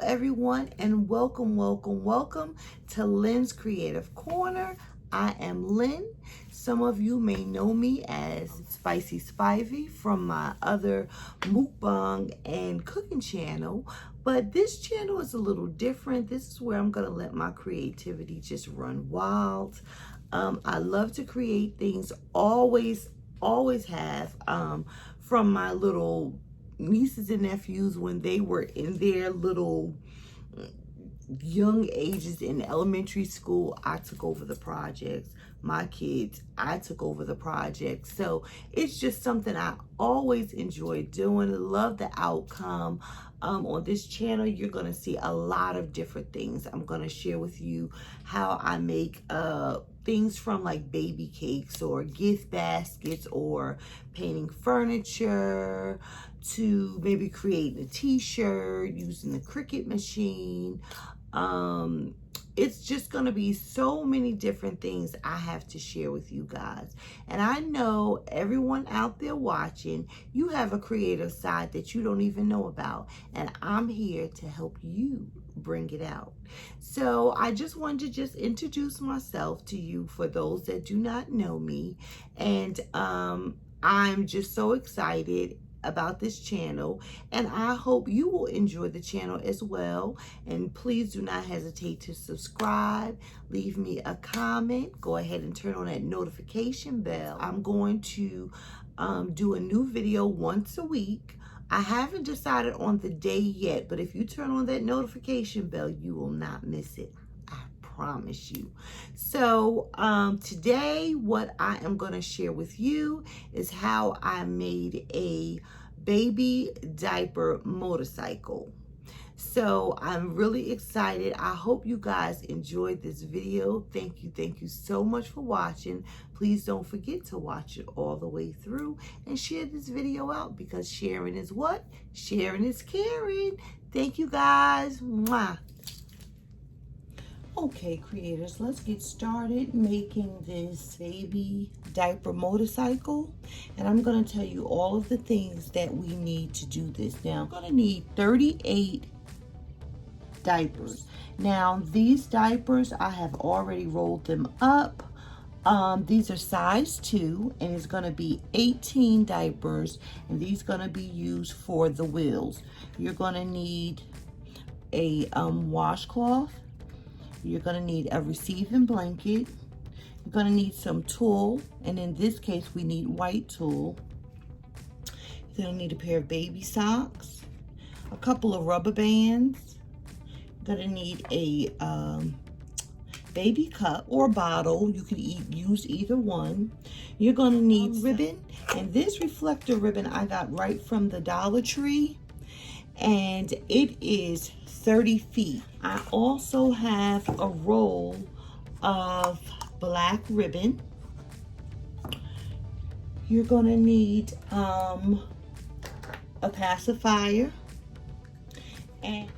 everyone, and welcome to Lynn's Creative Corner. I am Lynn. Some of you may know me as Spicy Spivey from my other mukbang and cooking channel, but this channel is a little different. This is where I'm going to let my creativity just run wild. I love to create things, always have, from my little nieces and nephews when they were in their little young ages in elementary school. I took over the projects. My kids, I took over the projects. So it's just something I always enjoy doing. Love the outcome. On this channel, you're going to see a lot of different things. I'm going to share with you how I make things from like baby cakes or gift baskets or painting furniture to maybe creating a t-shirt using the Cricut machine. It's just going to be so many different things I have to share with you guys. And I know everyone out there watching, you have a creative side that you don't even know about. And I'm here to help you bring it out. So I just wanted to introduce myself to you for those that do not know me. And I'm just so excited about this channel, and I hope you will enjoy the channel as well. And please do not hesitate to subscribe, leave me a comment, go ahead and turn on that notification bell. I'm going to do a new video once a week. I haven't decided on the day yet, but if you turn on that notification bell, you will not miss it. I promise you. So today what I am going to share with you is how I made a baby diaper motorcycle. So I'm really excited. I hope you guys enjoyed this video. Thank you so much for watching. Please don't forget to watch it all the way through and share this video out, because sharing is what? Sharing is caring. Thank you guys. Mwah. Okay, creators, let's get started making this baby diaper motorcycle. And I'm going to tell you all of the things that we need to do this. Now, I'm going to need 38 diapers. Now, these diapers, I have already rolled them up. These are size 2, and it's going to be 18 diapers, and these are going to be used for the wheels. You're going to need a washcloth. You're going to need a receiving blanket. You're going to need some tulle, and in this case we need white tulle. You're going to need a pair of baby socks, a couple of rubber bands. You're going to need a baby cup or bottle. You can use either one. You're going to need ribbon, and this reflector ribbon I got right from the Dollar Tree, and it is 30 feet. I also have a roll of black ribbon. You're gonna need a pacifier, and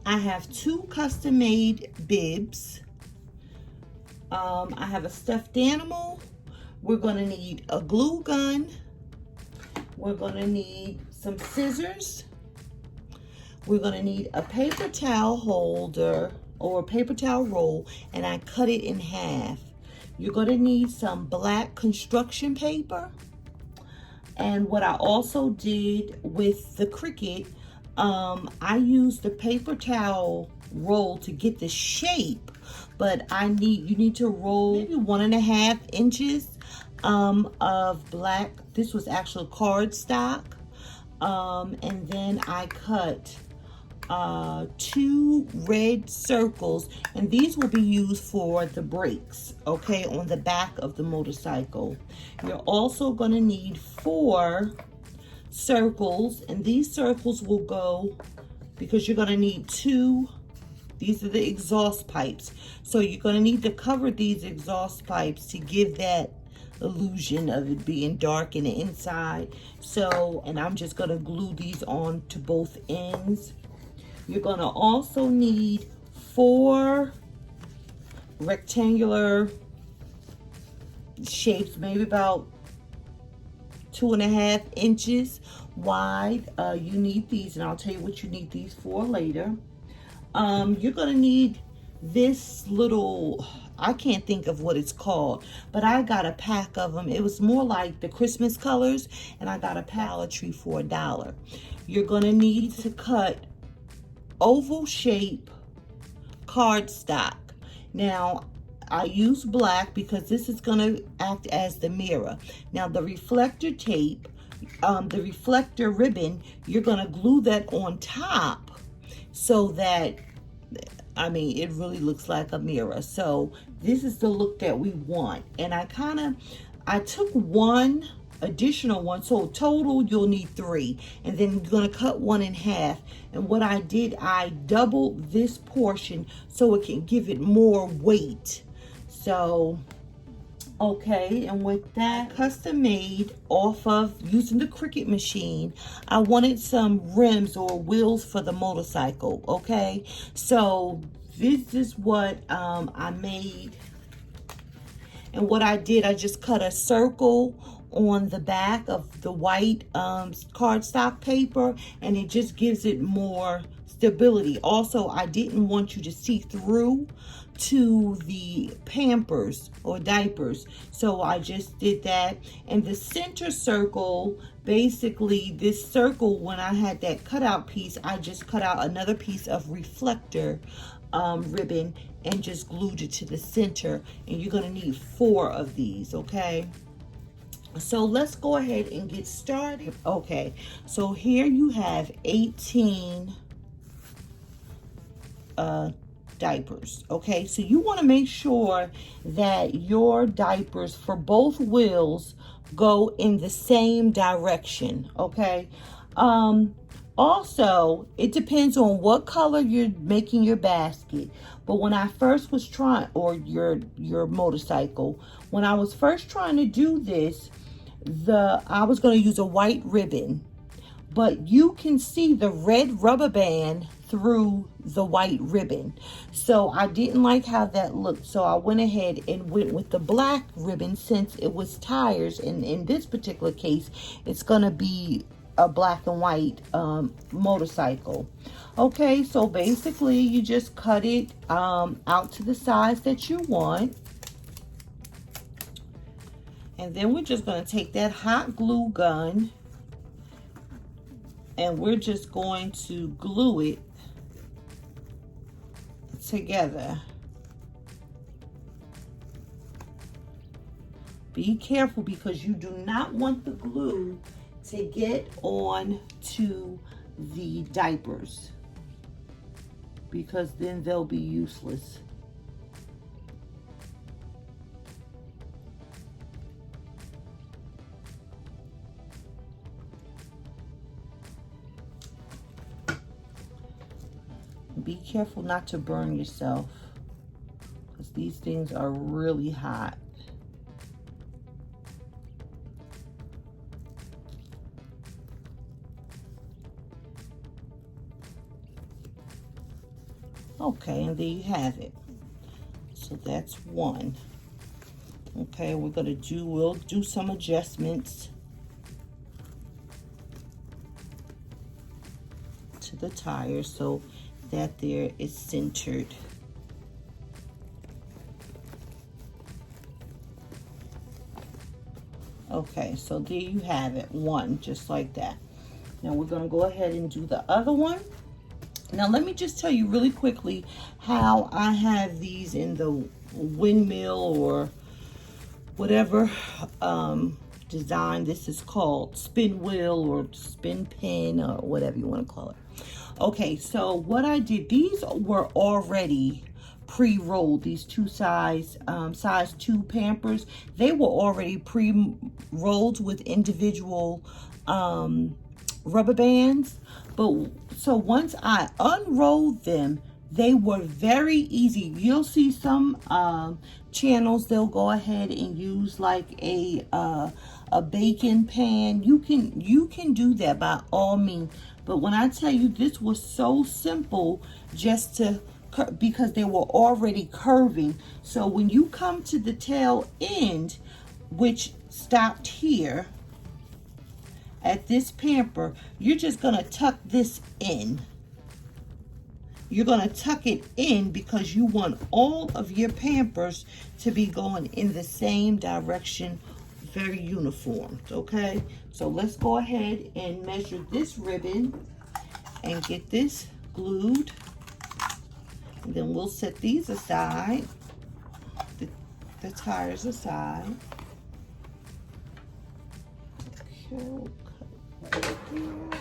I have 2 custom-made bibs. I have a stuffed animal. We're gonna need a glue gun. We're gonna need some scissors. We're going to need a paper towel holder or a paper towel roll, and I cut it in half. You're going to need some black construction paper. And what I also did with the Cricut, I used the paper towel roll to get the shape, but you need to roll maybe 1.5 inches of black. This was actual cardstock. And then I cut 2 red circles, and these will be used for the brakes, okay, on the back of the motorcycle. You're also going to need 4 circles, and these circles will go, because you're going to need 2. These are the exhaust pipes, so you're going to need to cover these exhaust pipes to give that illusion of it being dark in the inside. So, and I'm just going to glue these on to both ends. You're going to also need 4 rectangular shapes, maybe about 2.5 inches wide. You need these, and I'll tell you what you need these for later. You're gonna need this little, I can't think of what it's called, but I got a pack of them. It was more like the Christmas colors, and I got a Dollar Tree for $1. You're gonna need to cut oval shape cardstock. Now, I use black because this is gonna act as the mirror. Now, the reflector tape, the reflector ribbon, you're gonna glue that on top so that, I mean, it really looks like a mirror. So this is the look that we want. And I took one additional one, so total you'll need 3, and then you're going to cut one in half. And what I did, I doubled this portion so it can give it more weight. So okay, and with that, custom made off of using the Cricut machine, I wanted some rims or wheels for the motorcycle. Okay, so this is what I made. And what I did, I just cut a circle on the back of the white cardstock paper, and it just gives it more stability. Also, I didn't want you to see through to the Pampers or diapers, so I just did that. And the center circle, basically this circle, when I had that cutout piece, I just cut out another piece of reflector ribbon and just glued it to the center. And you're gonna need 4 of these. Okay, so let's go ahead and get started. Okay, so here you have 18 diapers. Okay, so you want to make sure that your diapers for both wheels go in the same direction. Okay, also it depends on what color you're making your basket. But when I first was trying, or your motorcycle, when I was first trying to do this, I was going to use a white ribbon, but you can see the red rubber band through the white ribbon. So I didn't like how that looked. So I went ahead and went with the black ribbon, since it was tires. And in this particular case, it's going to be a black and white motorcycle. Okay, so basically you just cut it out to the size that you want. And then we're just going to take that hot glue gun, and we're just going to glue it together. Be careful, because you do not want the glue to get on to the diapers, because then they'll be useless. Be careful not to burn yourself, because these things are really hot. Okay, and there you have it. So that's one. Okay, we'll do some adjustments to the tire so that there is centered. Okay, so there you have it, one, just like that. Now we're going to go ahead and do the other one. Now let me just tell you really quickly how I have these in the windmill or whatever design this is called, spin wheel or spin pin or whatever you want to call it. Okay, so what I did, these were already pre-rolled, these size 2 Pampers. They were already pre-rolled with individual rubber bands. But so once I unrolled them, they were very easy. You'll see some channels, they'll go ahead and use like a baking pan. You can do that by all means. But when I tell you, this was so simple, just to, because they were already curving. So when you come to the tail end, which stopped here at this pamper, you're just gonna tuck this in. you're going to tuck it in because you want all of your Pampers to be going in the same direction, very uniform, okay? So let's go ahead and measure this ribbon and get this glued. And then we'll set these aside, the tires aside. Okay, we'll cut right there.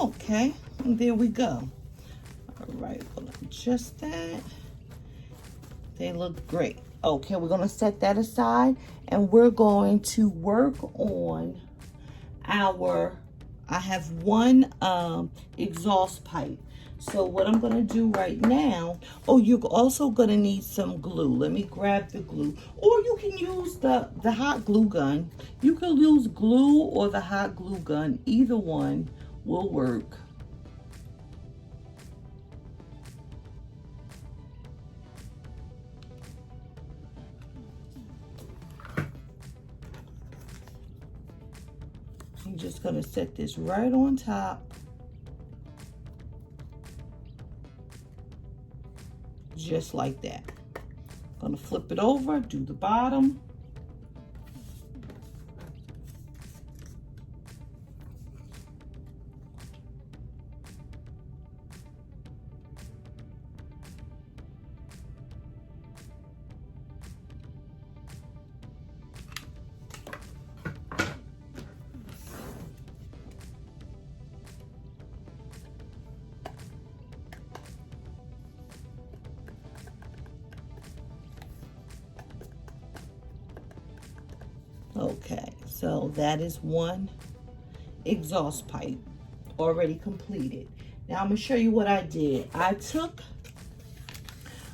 Okay, and there we go. All right, we'll adjust that. They look great. Okay, we're gonna set that aside and we're going to work on I have one exhaust pipe. So what I'm gonna do right now, oh, you're also gonna need some glue. Let me grab the glue. Or you can use the hot glue gun. You can use glue or the hot glue gun. Either one will work. I'm just gonna set this right on top. Just like that. Gonna flip it over, do the bottom. Okay, so that is one exhaust pipe already completed. Now I'm gonna show you what I did. I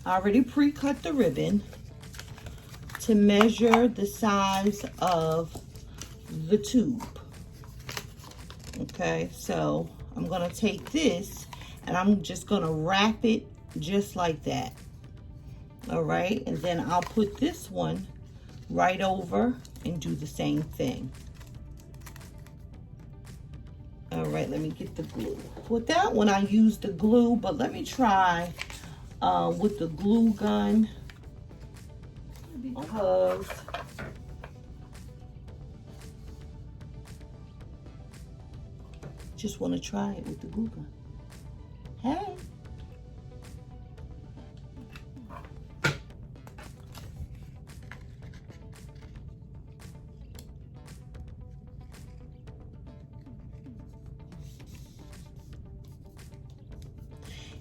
already pre-cut the ribbon to measure the size of the tube. Okay, so I'm gonna take this and I'm just gonna wrap it just like that. All right, and then I'll put this one right over and do the same thing. All right, let me get the glue. With that one, I used the glue, but let me try with the glue gun because just want to try it with the glue gun. Hey.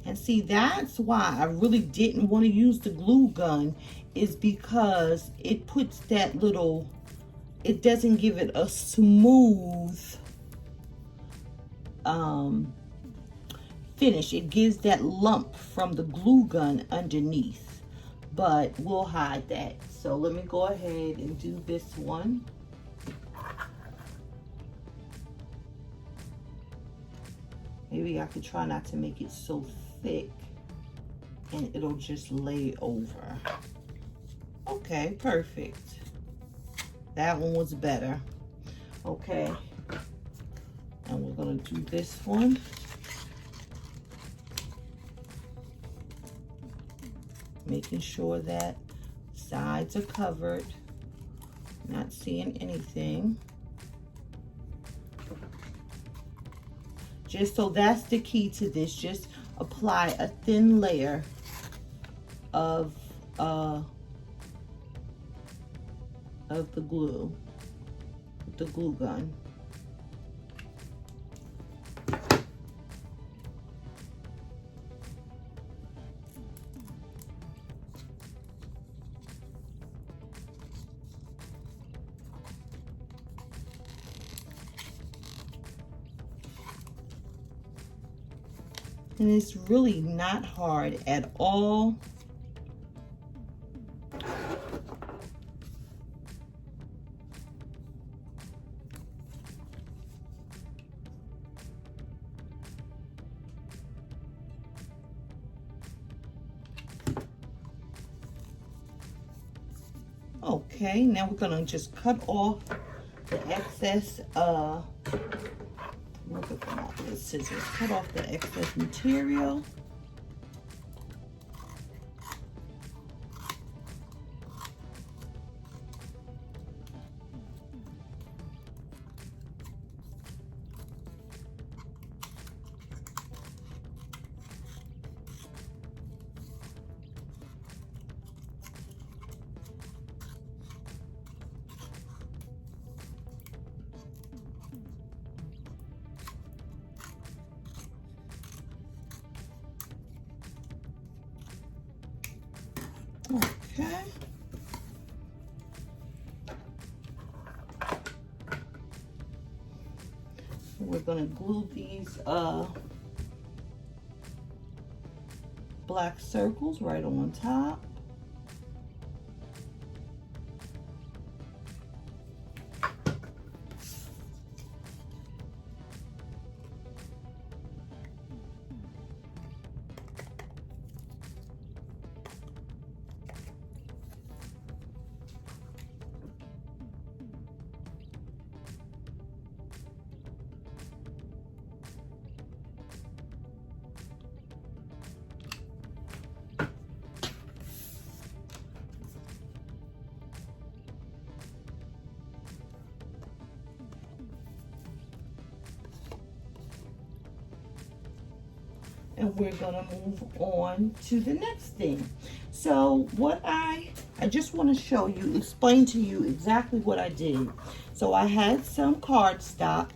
And see, that's why I really didn't want to use the glue gun, is because it puts that little, it doesn't give it a smooth finish. It gives that lump from the glue gun underneath, but we'll hide that. So let me go ahead and do this one. Maybe I could try not to make it so thick and it'll just lay over. Okay, perfect. That one was better. Okay, and we're gonna do this one. Making sure that sides are covered Not seeing anything. Just so that's the key to this. Just apply a thin layer of the glue, the glue gun. And it's really not hard at all. Okay, now we're gonna just cut off the excess, look at them out with the scissors. Cut off the excess material. Okay. We're gonna glue these black circles right on top. And we're gonna move on to the next thing. So what I just want to show you, explain to you exactly what I did. So I had some cardstock.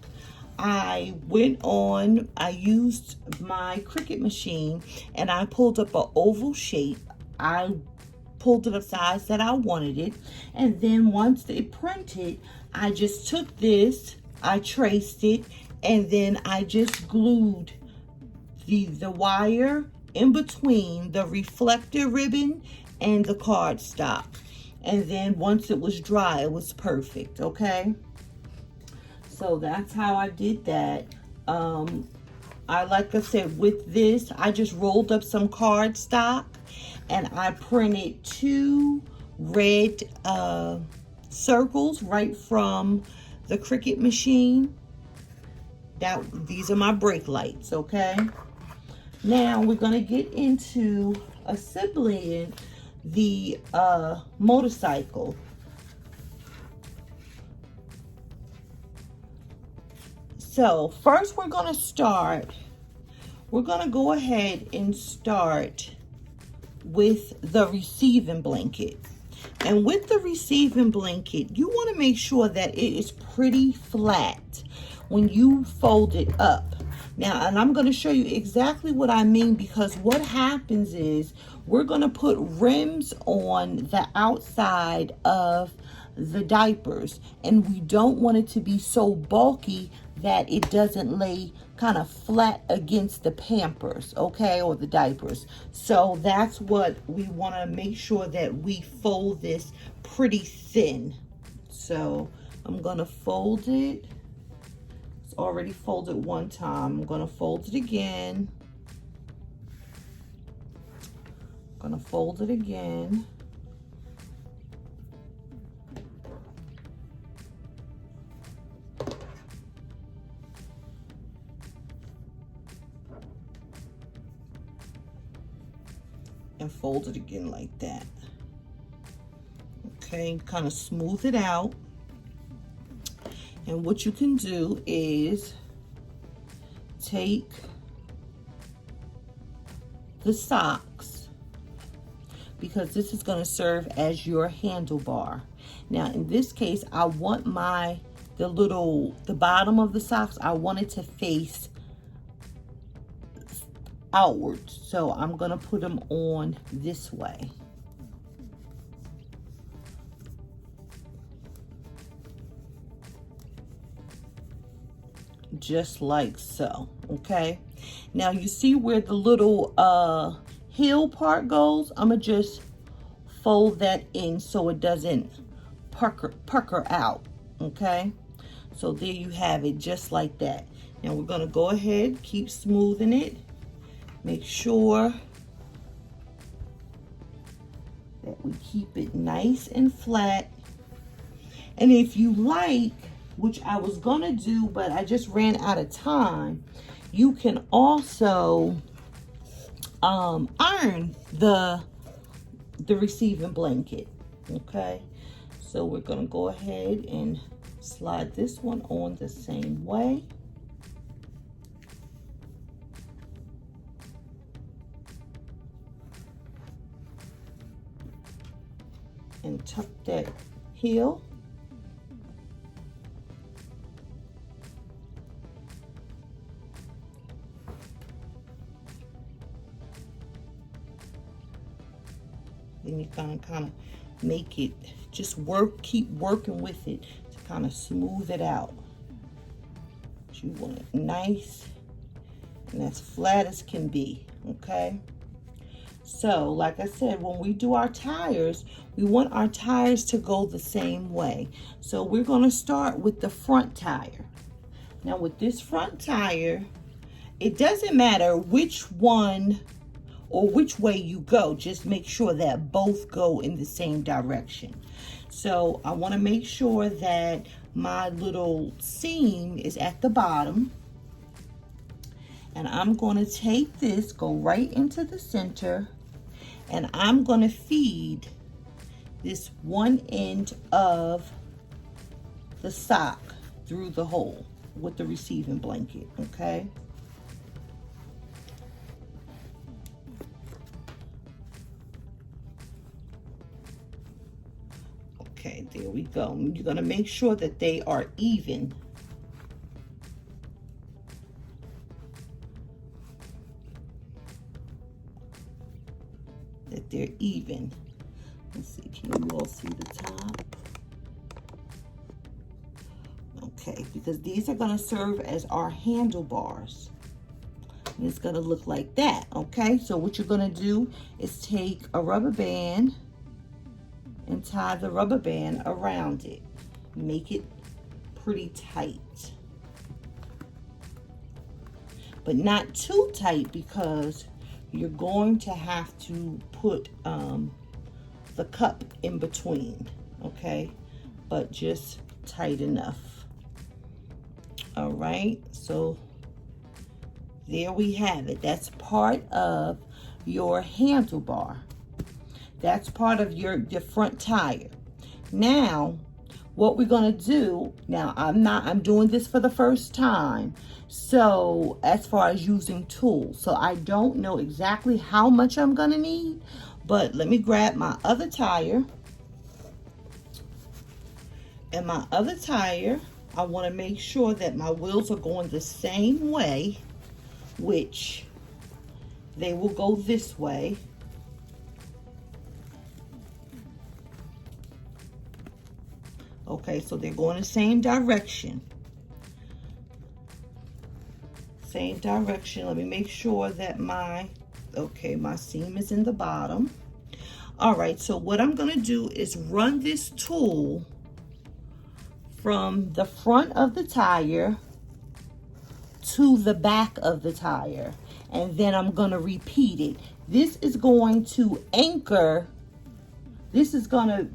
I used my Cricut machine and I pulled up an oval shape. I pulled it up size that I wanted it. And then once it printed, I just took this, I traced it, and then I just glued the wire in between the reflector ribbon and the cardstock. And then once it was dry, it was perfect, okay? So that's how I did that. Like I said, with this, I just rolled up some cardstock and I printed 2 red circles right from the Cricut machine. These are my brake lights, okay? Now we're gonna get into assembling the motorcycle. So first we're gonna go ahead and start with the receiving blanket. And with the receiving blanket, you wanna make sure that it is pretty flat when you fold it up. Now, and I'm going to show you exactly what I mean, because what happens is we're going to put rims on the outside of the diapers, and we don't want it to be so bulky that it doesn't lay kind of flat against the Pampers, okay, or the diapers. So that's what we want to make sure, that we fold this pretty thin. So I'm going to fold it. Already folded one time. I'm going to fold it again. I'm going to fold it again. And fold it again like that. Okay, kind of smooth it out. And what you can do is take the socks, because this is going to serve as your handlebar. Now in this case, I want the bottom of the socks, I want it to face outwards. So I'm going to put them on this way. Just like so. Okay, now you see where the little heel part goes? I'm gonna just fold that in so it doesn't pucker out. Okay, so there you have it, just like that. Now we're gonna go ahead, keep smoothing it. Make sure that we keep it nice and flat. And if you like, which I was gonna do, but I just ran out of time, you can also iron the receiving blanket. Okay, so we're gonna go ahead and slide this one on the same way. And tuck that heel. Then you kind of make it, just keep working with it to kind of smooth it out. You want it nice and as flat as can be, okay? So, like I said, when we do our tires, we want our tires to go the same way. So we're gonna start with the front tire. Now with this front tire, it doesn't matter which one or which way you go, just make sure that both go in the same direction. So I want to make sure that my little seam is at the bottom, and I'm going to take this, go right into the center, and I'm going to feed this one end of the sock through the hole with the receiving blanket. Okay, okay, there we go. You're going to make sure that they are even. That they're even. Let's see, can you all see the top? Okay, because these are going to serve as our handlebars. And it's going to look like that, okay? So what you're going to do is take a rubber band and tie the rubber band around it. Make it pretty tight. But not too tight, because you're going to have to put the cup in between, okay? But just tight enough. All right, so there we have it. That's part of your handlebar. That's part of your front tire. Now, what we're gonna do, now I'm doing this for the first time. So as far as using tools, so I don't know exactly how much I'm gonna need, but let me grab my other tire. And my other tire, I wanna make sure that my wheels are going the same way, which they will go this way. Okay, so they're going the same direction. Same direction. Let me make sure that my seam is in the bottom. All right, so what I'm gonna do is run this tool from the front of the tire to the back of the tire, and then I'm gonna repeat it. This is going to anchor, this is gonna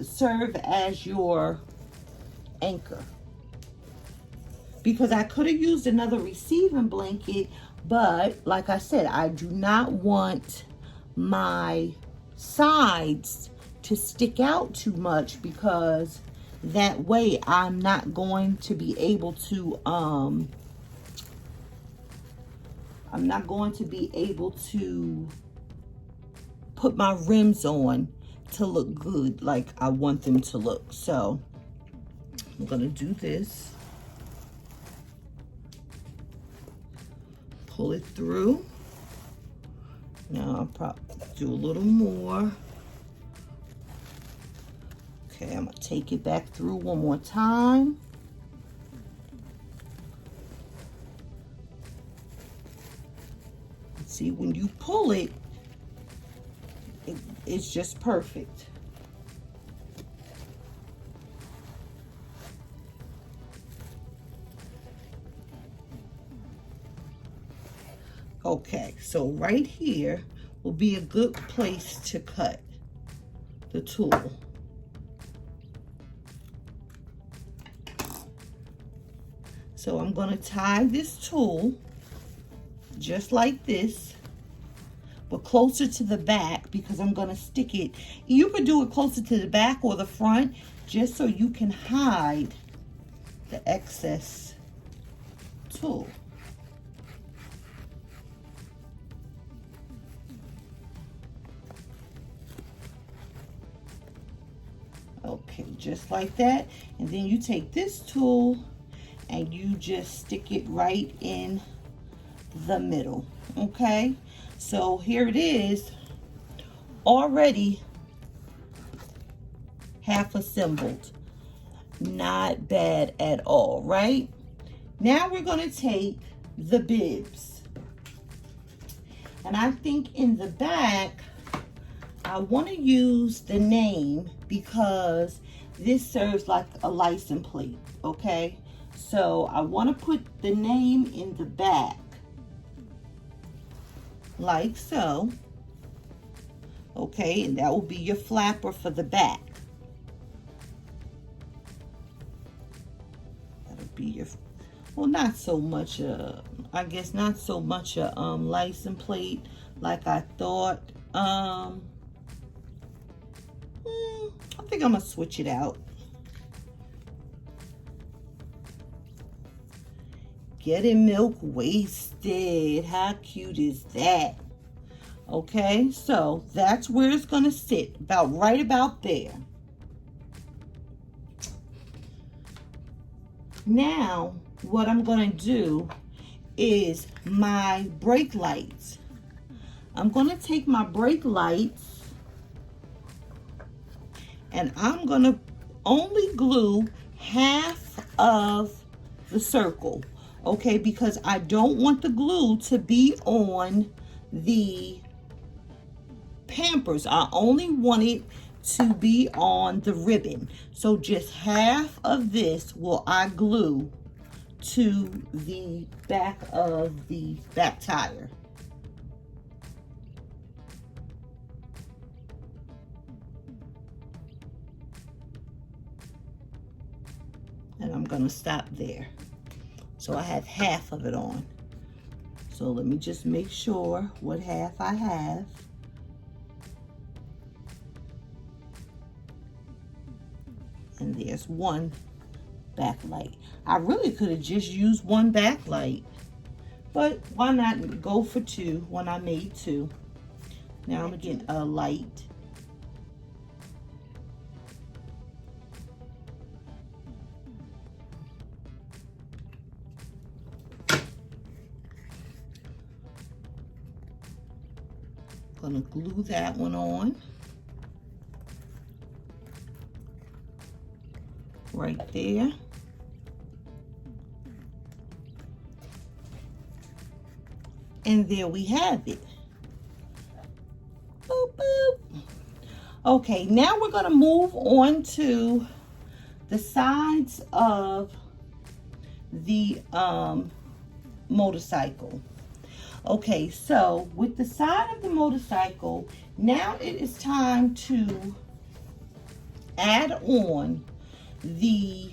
serve as your anchor, because I could have used another receiving blanket, but like I said, I do not want my sides to stick out too much, because that way I'm not going to be able to put my rims on to look good like I want them to look. So I'm gonna do this, pull it through. Now I'll probably do a little more. Okay, I'm gonna take it back through one more time. See, when you pull it, it's just perfect. Okay, so right here will be a good place to cut the tool. So I'm going to tie this tool just like this, but closer to the back, because I'm going to stick it. You could do it closer to the back or the front, just so you can hide the excess tool. Okay, just like that. And then you take this tool and you just stick it right in the middle. Okay, so here it is, already half assembled. Not bad at all, right? Now we're going to take the bibs, and I think in the back I want to use the name, because this serves like a license plate. Okay, so I want to put the name in the back like so. Okay, and that will be your flapper for the back. That'll be your, well, not so much I guess not so much a license plate like I thought. I think I'm gonna switch it out. Getting milk wasted. How cute is that? Okay, so that's where it's gonna sit, about right about there. Now, what I'm gonna do is my brake lights. I'm gonna take my brake lights and I'm gonna only glue half of the circle, okay? Because I don't want the glue to be on the Pampers. I only want it to be on the ribbon. So just half of this will I glue to the back of the back tire. And I'm gonna stop there. So I have half of it on. So let me just make sure what half I have. And there's one backlight. I really could have just used one backlight, but why not go for two when I made two? Now I'm gonna get a light. Gonna glue that one on right there. And there we have it. Boop, boop. Okay, now we're gonna move on to the sides of the motorcycle. Okay, so with the side of the motorcycle, now it is time to add on the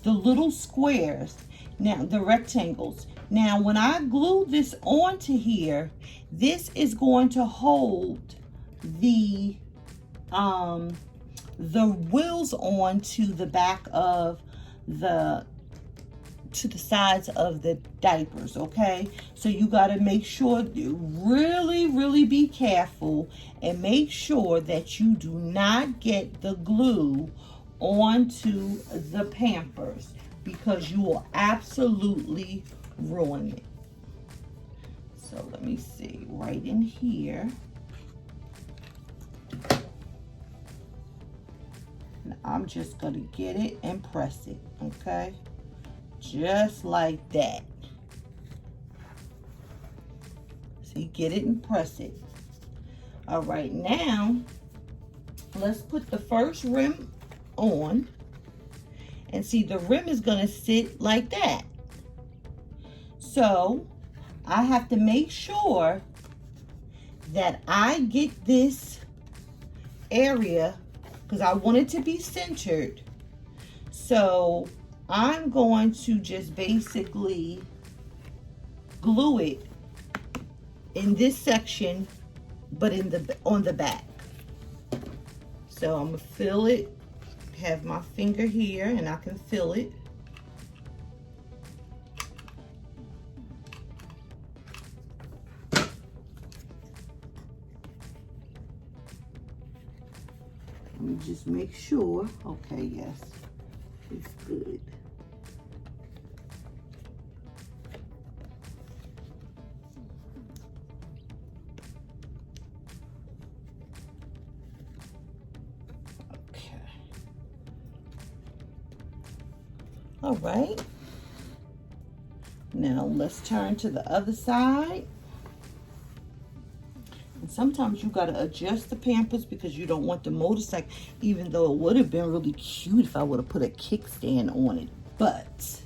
little squares, now the rectangles. Now when I glue this onto here, this is going to hold the wheels on to the back of the sides of the diapers, okay? So you got to make sure, really be careful and make sure that you do not get the glue onto the Pampers, because you will absolutely ruin it. So let me see, right in here. And I'm just going to get it and press it, okay? Just like that. See, get it and press it. All right, now let's put the first rim on. And see, the rim is going to sit like that. So I have to make sure that I get this area, because I want it to be centered. So I'm going to just basically glue it in this section, but on the back. So I'm gonna fill it, have my finger here, and I can fill it. Let me just make sure. Okay, yes, it's good. All right, now let's turn to the other side. And sometimes you got to adjust the Pampers because you don't want the motorcycle, even though it would have been really cute if I would have put a kickstand on it, but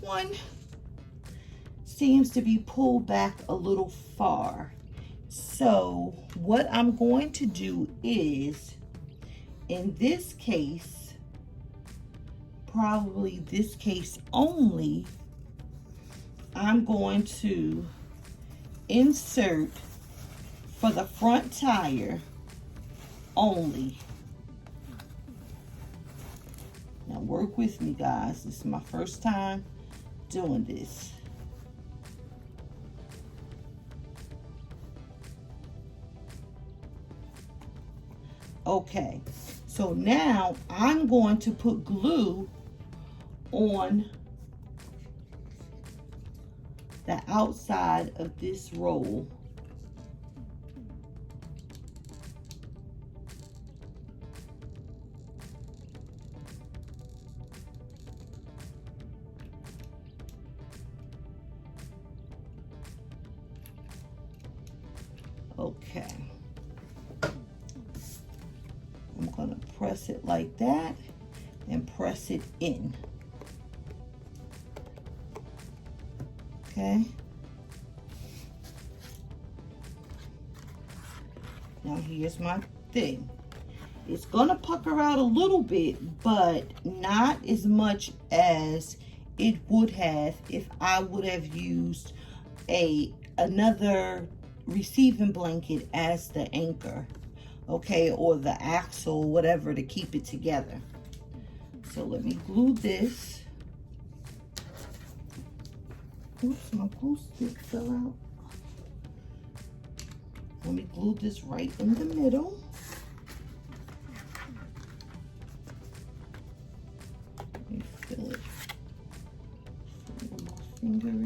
one seems to be pulled back a little far. So what I'm going to do is, in this case, probably this case only, I'm going to insert for the front tire only. Now work with me, guys. This is my first time doing this. Okay, so now I'm going to put glue on the outside of this roll. Okay, I'm going to press it like that and press it in. Okay, now here's my thing. It's going to pucker out a little bit, but not as much as it would have if I would have used another receiving blanket as the anchor, okay, or the axle, whatever, to keep it together. So let me glue this. Oops, my glue stick fell out. Let me glue this right in the middle. Let me fill it where my finger is.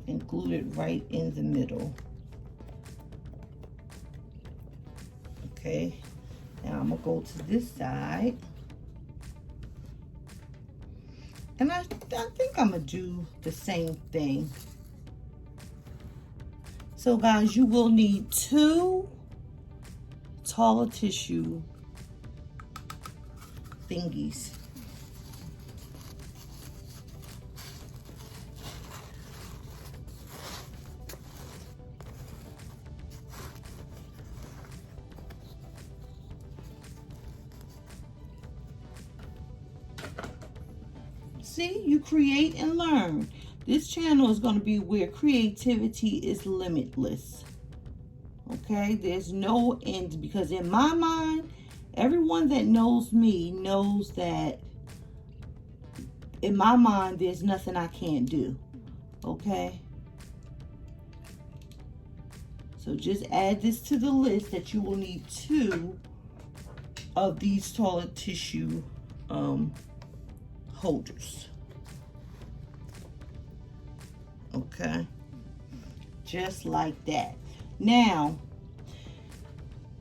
And glue it right in the middle. Okay, now I'm gonna go to this side. And I think I'm gonna do the same thing. So guys, you will need 2 taller tissue thingies. See, you create and learn. This channel is going to be where creativity is limitless. Okay, there's no end, because in my mind, everyone that knows me knows that in my mind, there's nothing I can't do. Okay, so just add this to the list that you will need 2 of these taller tissue holders. Okay, just like that. Now,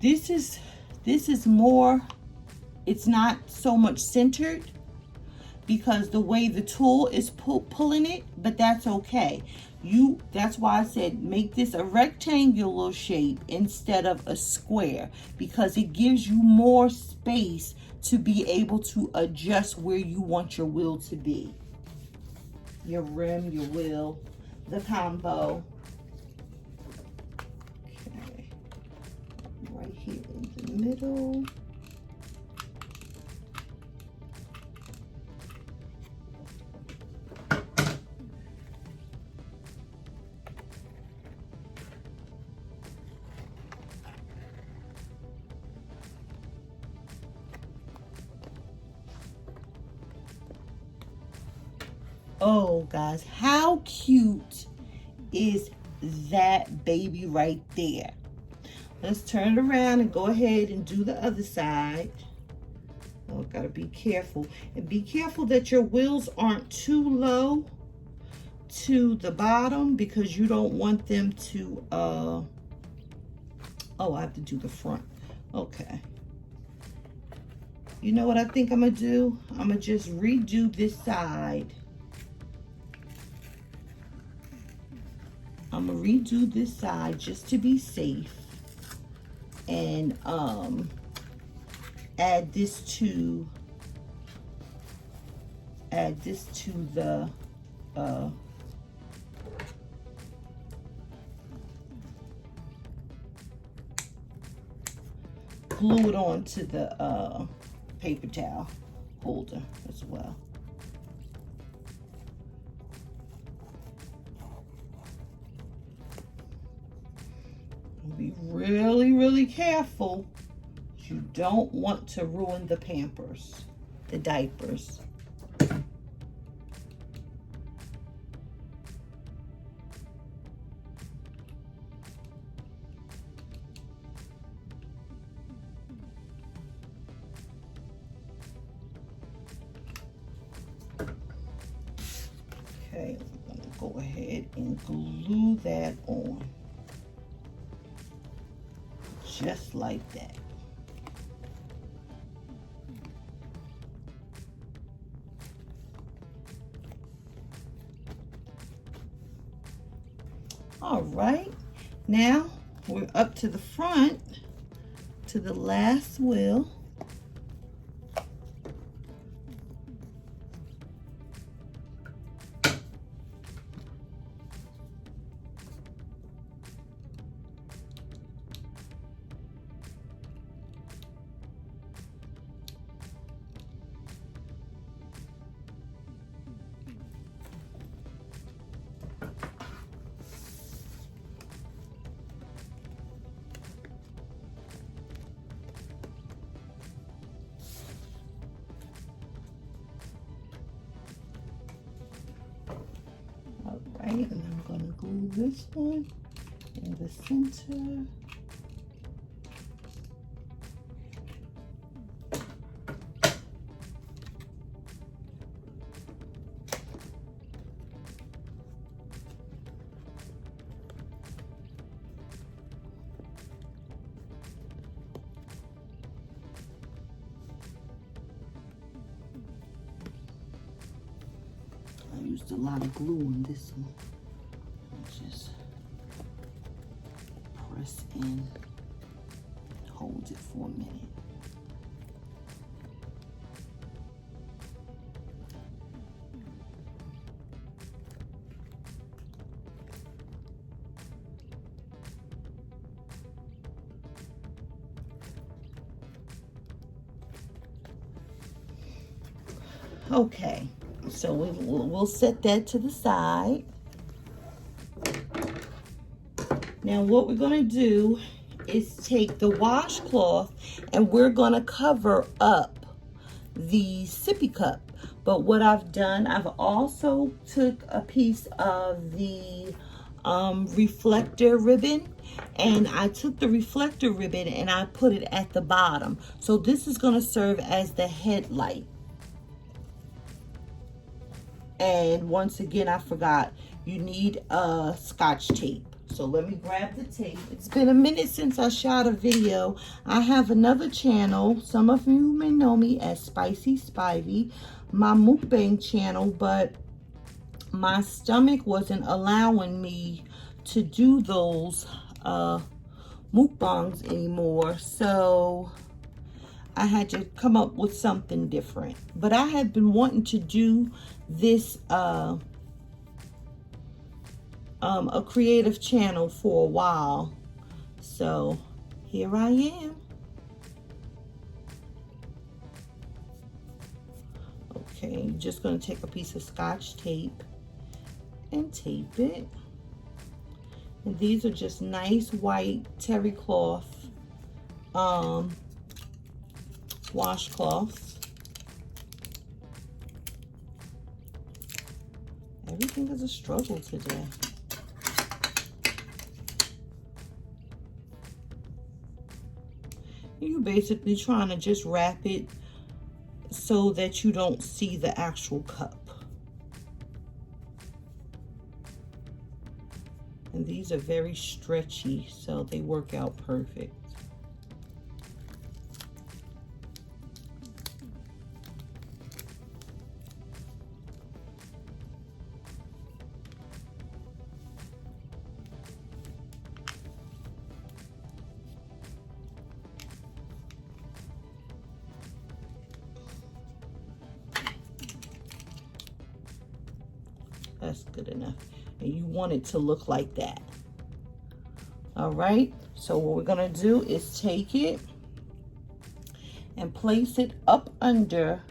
this is more, it's not so much centered because the way the tool is pulling it, but that's okay. That's why I said make this a rectangular shape instead of a square, because it gives you more space to be able to adjust where you want your wheel to be. Your rim, your wheel, the combo. Okay, right here in the middle. Oh, guys, how cute is that baby right there? Let's turn it around and go ahead and do the other side. Oh, gotta be careful. And be careful that your wheels aren't too low to the bottom, because you don't want them to, oh, I have to do the front. Okay. You know what I think I'm gonna do? I'm gonna just redo this side. I'm gonna redo this side just to be safe, and add this to the glue it onto the paper towel holder as well. Be really, really careful. You don't want to ruin the Pampers, the diapers. Okay, I'm gonna go ahead and glue that on. Just like that. All right, now we're up to the front, to the last wheel. And I'm going to glue this one in the center. I used a lot of glue on this one. Just and hold it for a minute. Okay, so we'll set that to the side. Now what we're going to do is take the washcloth and we're going to cover up the sippy cup. But what I've done, I've also took a piece of the reflector ribbon, and I took the reflector ribbon and I put it at the bottom. So this is going to serve as the headlight. And once again, I forgot, you need Scotch tape. So let me grab the tape. It's been a minute since I shot a video. I have another channel. Some of you may know me as Spicy Spivey, my mukbang channel, but my stomach wasn't allowing me to do those mukbangs anymore. So I had to come up with something different. But I had been wanting to do this a creative channel for a while. So here I am. Okay, just going to take a piece of Scotch tape and tape it. And these are just nice white terry cloth washcloths. Everything is a struggle today. You're basically trying to just wrap it so that you don't see the actual cup. And these are very stretchy, so they work out perfect. That's good enough. And you want it to look like that. All right, so what we're gonna do is take it and place it up under,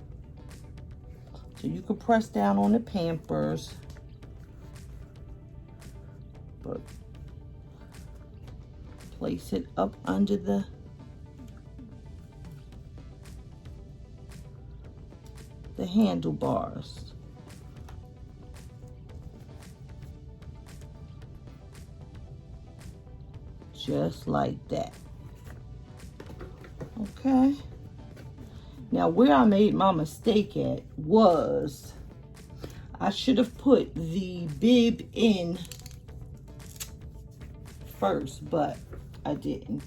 so you can press down on the Pampers, but place it up under the handlebars. Just like that. Okay. Now where I made my mistake at was I should have put the bib in first, but I didn't.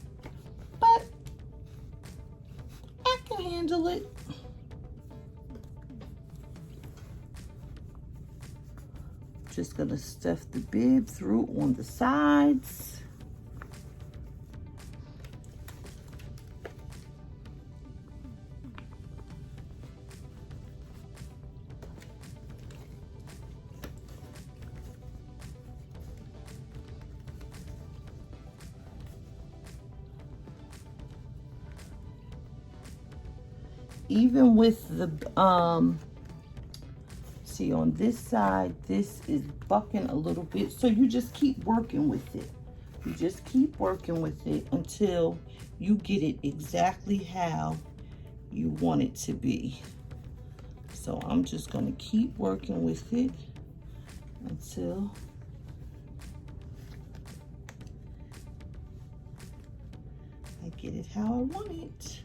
But I can handle it. Just gonna stuff the bib through on the sides. Even with the, see on this side, this is bucking a little bit. So you just keep working with it. You just keep working with it until you get it exactly how you want it to be. So I'm just gonna keep working with it until I get it how I want it.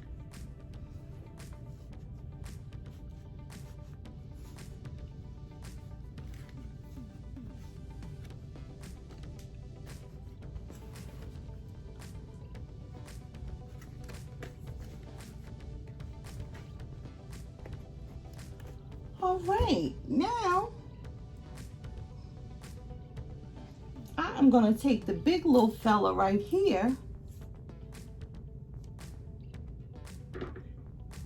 All right, now I'm gonna take the big little fella right here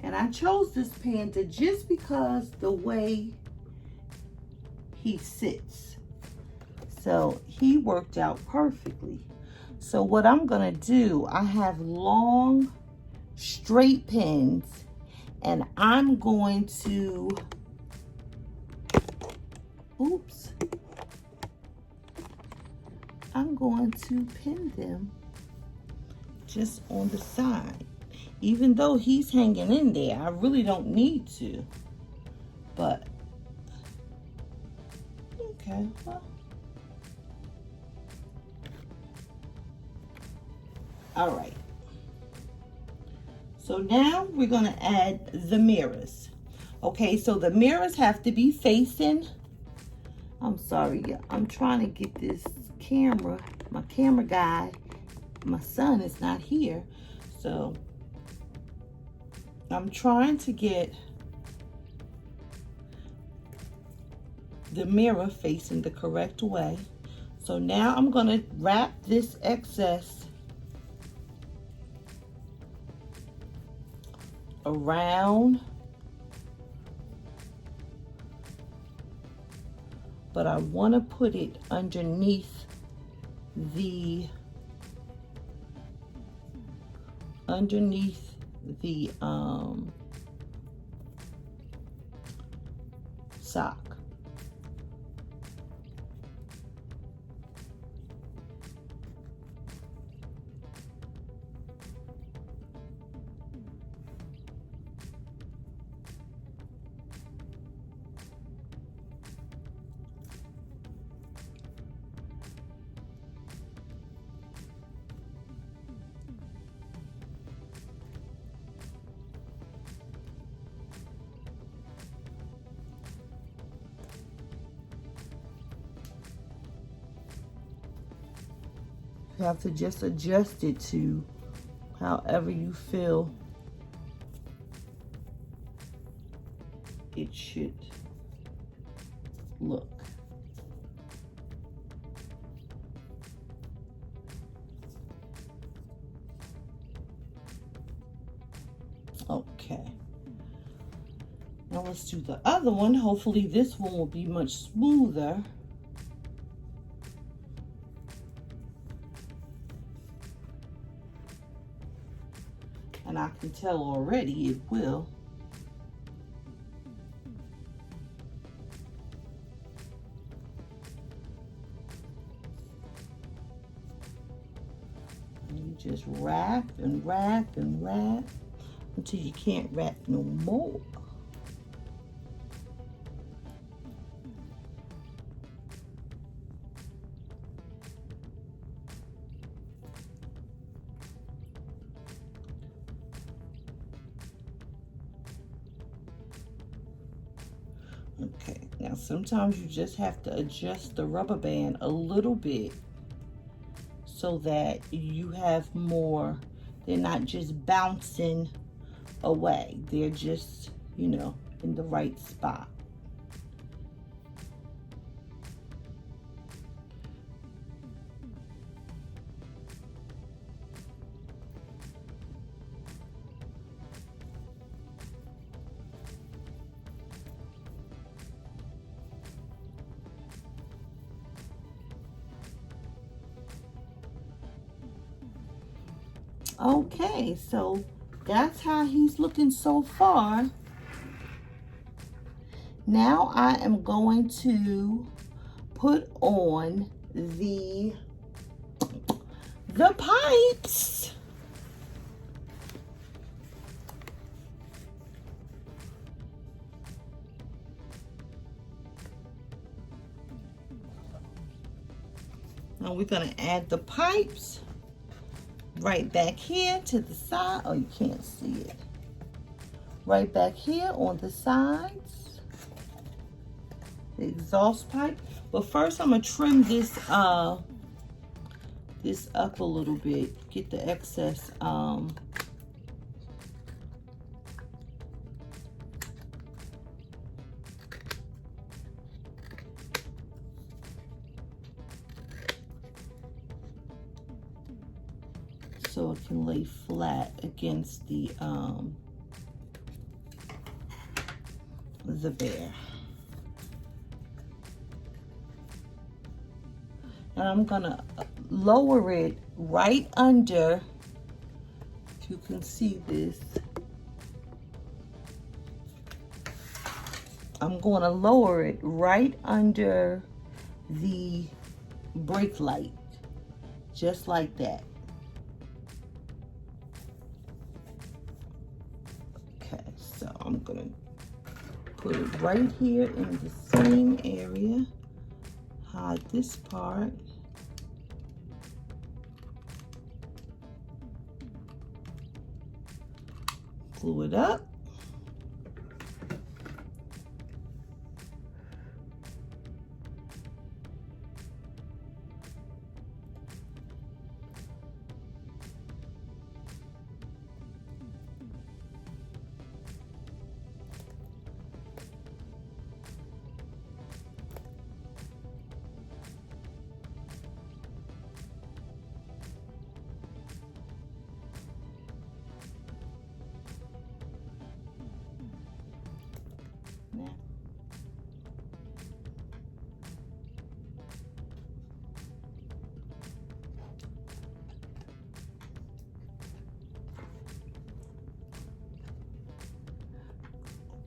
And I chose this panda just because the way he sits. So he worked out perfectly. So what I'm gonna do, I have long straight pins, and I'm going to, oops, I'm going to pin them just on the side. Even though he's hanging in there, I really don't need to, but okay, well. All right. So now we're gonna add the mirrors. Okay, so the mirrors have to be facing, I'm sorry, I'm trying to get this camera, my camera guy, my son is not here. So I'm trying to get the mirror facing the correct way. So now I'm gonna wrap this excess around, but I want to put it underneath the sock. You have to just adjust it to however you feel it should look. Okay. Now let's do the other one. Hopefully this one will be much smoother. And I can tell already it will. And you just wrap and wrap and wrap until you can't wrap no more. Okay, now sometimes you just have to adjust the rubber band a little bit so that you have more, they're not just bouncing away. They're just, you know, in the right spot. Okay, so that's how he's looking so far. Now I am going to put on the pipes. Now we're going to add the pipes right back here to the side. Oh, you can't see it. Right back here on the sides. The exhaust pipe. But first I'm going to trim this this up a little bit. Get the excess so it can lay flat against the the bear. And I'm gonna lower it right under, if you can see this, I'm gonna lower it right under the brake light, just like that. Okay, so I'm gonna put it right here in the same area, hide this part. Glue it up. Now,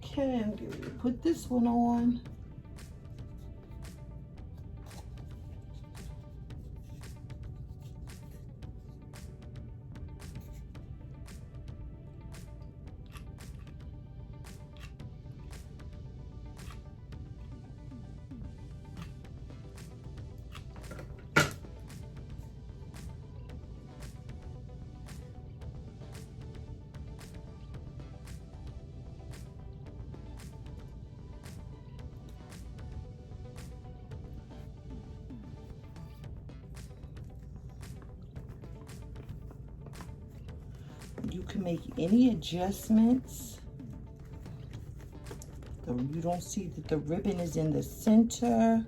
okay, I'm going to put this one on. You can make any adjustments. You don't see that the ribbon is in the center.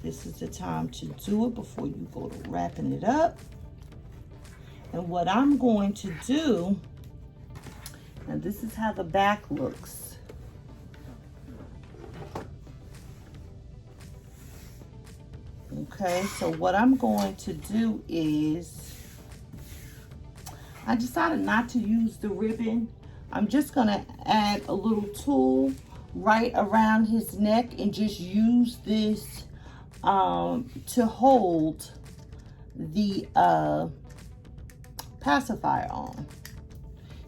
This is the time to do it before you go to wrapping it up. And what I'm going to do, and this is how the back looks. Okay, so what I'm going to do is, I decided not to use the ribbon. I'm just gonna add a little tool right around his neck and just use this to hold the pacifier on.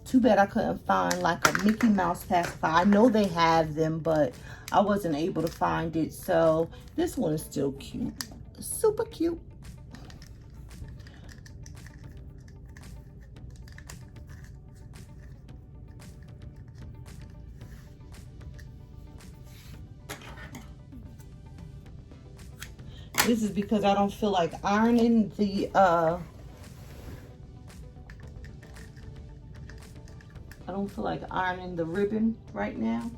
Too bad I couldn't find like a Mickey Mouse pacifier. I know they have them, but I wasn't able to find it. So this one is still cute, super cute. This is because I don't feel like ironing the ribbon right now.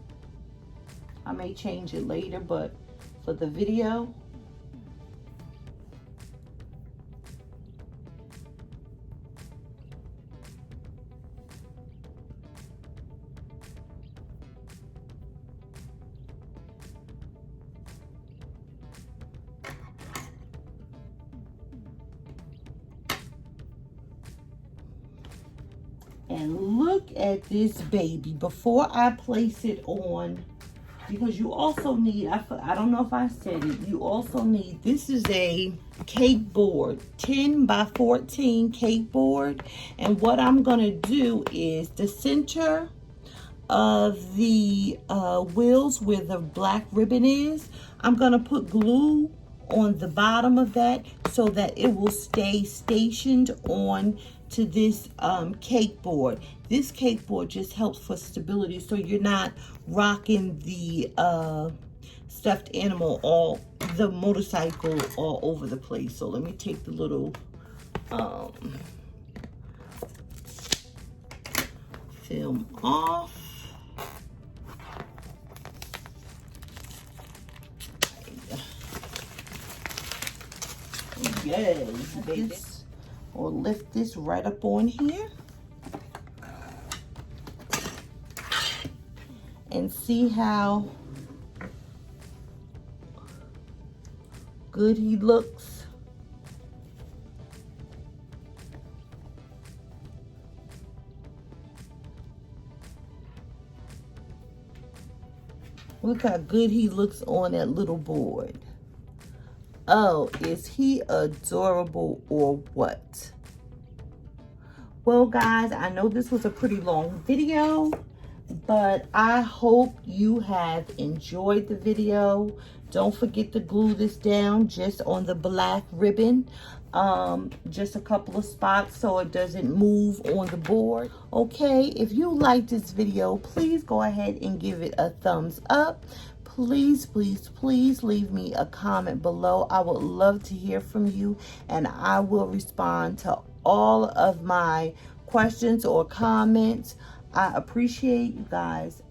I may change it later, but for the video, and look at this baby before I place it on, because you also need, I don't know if I said it, you also need, this is a cake board, 10 by 14 cake board. And what I'm gonna do is the center of the wheels where the black ribbon is, I'm gonna put glue on the bottom of that so that it will stay stationed on to this cake board. This cake board just helps for stability, so you're not rocking the stuffed animal or the motorcycle all over the place. So let me take the little film off. Yes, baby. Or lift this right up on here and see how good he looks. Look how good he looks on that little board. Oh, is he adorable or what? Well, guys, I know this was a pretty long video, but I hope you have enjoyed the video. Don't forget to glue this down just on the black ribbon. Just a couple of spots so it doesn't move on the board. Okay, if you like this video, please go ahead and give it a thumbs up. Please, please, please leave me a comment below. I would love to hear from you, and I will respond to all of my questions or comments. I appreciate you guys,